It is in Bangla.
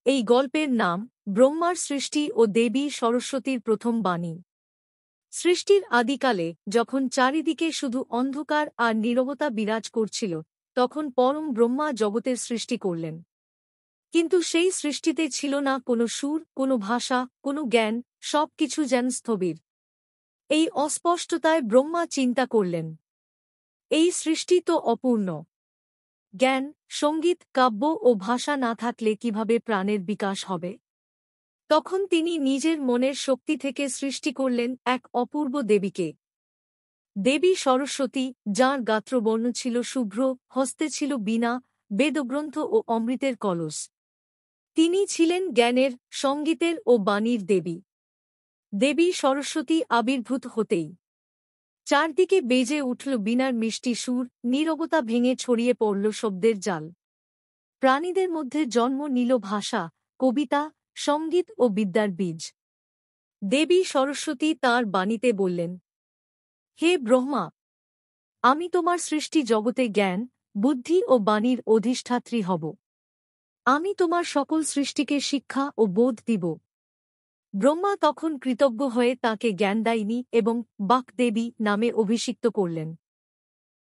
এই গল্পের নাম ব্রহ্মার সৃষ্টি ও দেবী সরস্বতীর প্রথম বাণী। সৃষ্টির আদিকালে যখন চারিদিকে শুধু অন্ধকার আর নীরবতা বিরাজ করছিল, তখন পরম ব্রহ্মা জগতের সৃষ্টি করলেন। কিন্তু সেই সৃষ্টিতে ছিল না কোনো সুর, কোনো ভাষা, কোনো জ্ঞান, সবকিছু যেন স্থবির। এই অস্পষ্টতায় ব্রহ্মা চিন্তা করলেন, এই সৃষ্টি তো অপূর্ণ। জ্ঞান, সঙ্গীত, কাব্য ও ভাষা না থাকলে কিভাবে প্রাণের বিকাশ হবে? তখন তিনি নিজের মনের শক্তি থেকে সৃষ্টি করলেন এক অপূর্ব দেবীকে, দেবী সরস্বতী, যাঁর গাত্রবর্ণ ছিল শুভ্র, হস্তে ছিল বীণা, বেদগ্রন্থ ও অমৃতের কলস। তিনি ছিলেন জ্ঞানের, সঙ্গীতের ও বাণীর দেবী। দেবী সরস্বতী আবির্ভূত হতেই চারদিকে বেজে উঠল বীণার মিষ্টি সুর, নীরবতা ভেঙে ছড়িয়ে পড়ল শব্দের জাল। প্রাণীদের মধ্যে জন্ম নিল ভাষা, কবিতা, সঙ্গীত ও বিদ্যার বীজ। দেবী সরস্বতী তাঁর বাণীতে বললেন, হে ব্রহ্মা, আমি তোমার সৃষ্টি জগতে জ্ঞান, বুদ্ধি ও বাণীর অধিষ্ঠাত্রী হব। আমি তোমার সকল সৃষ্টিকে শিক্ষা ও বোধ দিব। ব্রহ্মা তখন কৃতজ্ঞ হয়ে তাঁকে জ্ঞানদায়িনী এবং বাকদেবী নামে অভিষিক্ত করলেন।